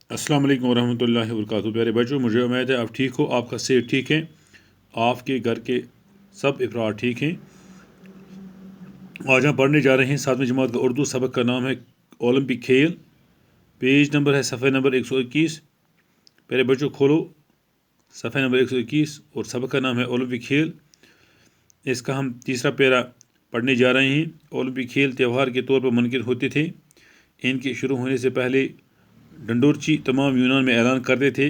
अस्सलाम वालेकुम वरहमतुल्लाहि वबरकातुहू। प्यारे बच्चों, मुझे उम्मीद है आप ठीक हो, आपका सेहत ठीक है, आपके घर के सब अफराद ठीक हैं। आज हम पढ़ने जा रहे हैं 7वीं जमात का उर्दू सबक का नाम है ओलंपिक खेल। पेज नंबर है सफ़े नंबर 121। प्यारे बच्चों, खोलो सफ़े नंबर 121 और सबक का नाम है ओलंपिक खेल। इसका हम तीसरा पैरा पढ़ने जा रहे हैं। ओलंपिक खेल त्यौहार के तौर पर मुनक़िद होते थे। इनके शुरू होने से पहले डंडोरची तमाम यूनान में ऐलान करते थे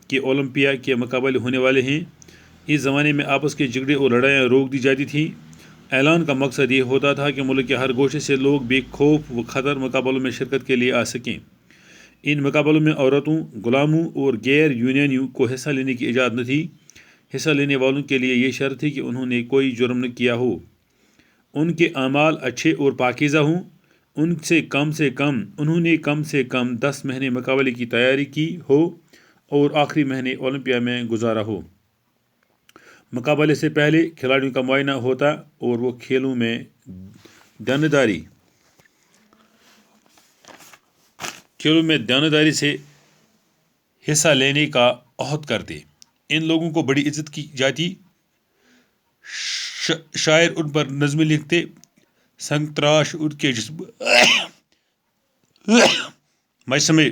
कि ओलंपिया के मुकाबले होने वाले हैं। इस ज़माने में आपस के झगड़े और लड़ाइयाँ रोक दी जाती थीं। ऐलान का मकसद ये होता था कि मुल्क के हर गोशे से लोग बेखौफ व खतर मुकाबलों में शिरकत के लिए आ सकें। इन मुकाबलों में औरतों, गुलामों और गैर यूनानियों को हिस्सा लेने की इजाज़त न थी। हिस्सा लेने वालों के लिए ये शर्त थी कि उन्होंने कोई जुर्म न किया हो, उनके अमाल अच्छे और पाकीज़ा हों, उन्होंने कम से कम 10 महीने मुकाबले की तैयारी की हो और आखिरी महीने ओलंपिया में गुजारा हो। मुकाबले से पहले खिलाड़ियों का मुआयना होता और वो खेलों में दयानतदारी से हिस्सा लेने का अहद करते। इन लोगों को बड़ी इज्जत की जाती। शायर उन पर नज़में लिखते, संग तराश उनके जिस्म मजसमे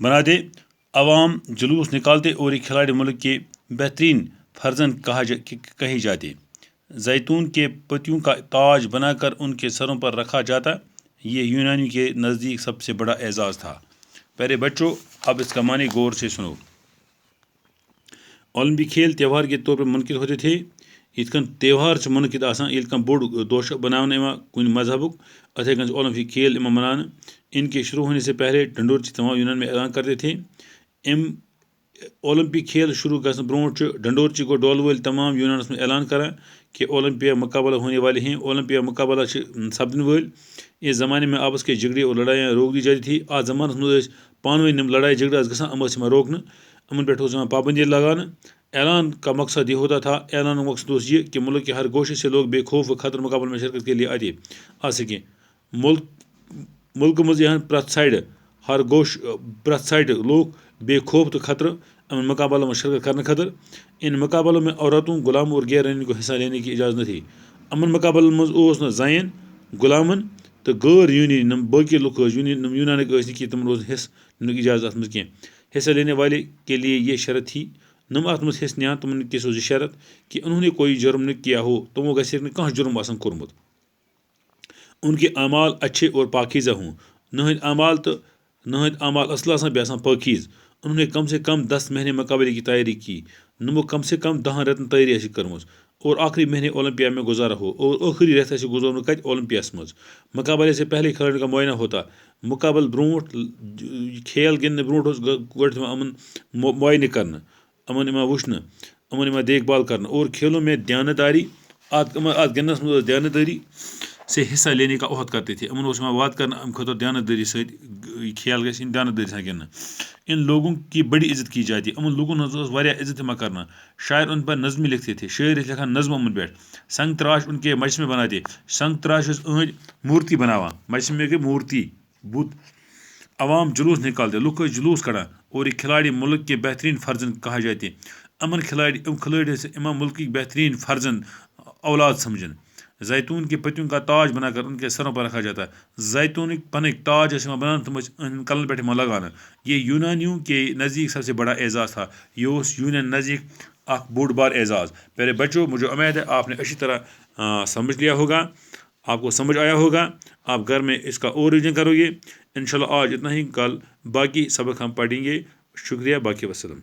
बनाते, अवाम जुलूस निकालते और ये खिलाड़ी मुल्क के बेहतरीन फर्जन कहे जाते। जैतून के पत्तियों का ताज बनाकर उनके सरों पर रखा जाता। ये यूनानियों के नज़दीक सबसे बड़ा एजाज़ था। प्यारे बच्चों, अब इसका माने गौर से सुनो। ओलंपिक खेल त्यौहार के तौर पर मुनक़िद होते थे। इत कन त्यौहार से मुनक़िद आसान येल्ले कन बोड़ दोह बनाने कुन मजहबुक, अथे कन ओलंपिक खेल मनाने। इनके शुरू होने से पहले डंडोरची तमाम यूनान में ऐलान करते थे। ओलंपिक खेल शुरू गसन ब्रोट डंडोरची को डोल वाल तमाम यूनानस में ऐलान करान कि ओलंपिया मुकाबला होने वाले हैं। ओलंपिया मुकाबला सपदन वाल। इस ज़माने में आपस के झगड़े और लड़ाइयाँ रोक दी जाती थी। आज ज़मानस मज पानवे लड़ाई झगड़े गसान रोकन, अमन पे पाबंदी लगान। ऐलान का मकसद ये होता था, ऐलान का मकसद ये कि मुल्क के हर गोशे से लोग बेखौफ व खतर मुकाबले में शिरकत के लिए आ सकें। मुल्क मज प्रत साइड हर साइड लोग बेखौफ तो खतर अमन मुकाबलों में शिरकत करने खतर। इन मुकाबलों में औरतों, गुलामों और गैर यूनानियों को हिस्सा लेने की इजाज़त न थी। अमन मुकाबलों मज ओस न ज़ायन, गुलामन तो गैर यूनानी बाकी लुक यूनानिक कि तमन हिस्सा इजाज़त मज कह। हिस्सा लेने वाले के लिए ये शर्त थी, नम अत मज हिस्सा नियान तमन किस शर्त कि उन्होंने कोई जुर्म न किया हो, तमो गह कह जुर्म आसन कोरमुत, उनके अमाल अच्छे और पाकीज़ा हों, नहद अमाल असल आसान बे आसान पाकीज़, उन्होंने कम से कम 10 महीने मुकाबले की तैयारी की, नमो कम से कम 10 रेतन तैयारी कर्मज और आखिरी महीने ओलंपिया में गुजारा हो और आखिरी रेत गुजरन कत ओलंपियास मज। मुकाबले से पहले खिलाड़ियों का मुआयना होता। मुकाबल ब्रोट खेल गिंदने ब्रोट गोड अमन मुआयने करना, अमन वुचन, अमन देखभाल करना और खेलों में दयानतदारी गिंदनस मज दयानतदारी से हिस्सा लेने का अहद करते थे। अमन वाद करना अम खतर दयानतदारी से खेल गई दयानतदारी से गिंदना। इन लोगों की बड़ी इज्जत की जाती। अमन लोगों वारिया इज्जत करना। शायर उन पर नज़में लिखते थे। शायर लिखान नज़म अमन पे। संग तराश उनके मजसमे बनाते। संग तराश अहद मूर्ति बनावा, मजसमे के मूर्ति बुत। अवाम जुलूस निकालते, लुक जुलूस कड़ा और ये खिलाड़ी मुल्क के बेहतरीन फर्जन कहा जाते। अमन खिलाड़ी मुल्क की बेहतरीन फर्जन औलाद समझन। जैतून के पत्तियों का ताज बनाकर उनके सरों पर रखा जाता है। जैतून पन ताज बनाना तम कलन पे लगाना। ये यूनानियों के नज़दीक सबसे बड़ा एजाज़ था। ये यूनान नज़दीक बोड़ बार एजाज़। प्यारे बच्चों, मुझे उम्मीद है आपने अच्छी तरह समझ लिया होगा, आपको समझ आया होगा। आप घर में इसका और रिवीजन करोगे। इंशाल्लाह आज इतना ही, कल बाकी सबक हम पढ़ेंगे। शुक्रिया, बाकी वस्सलाम।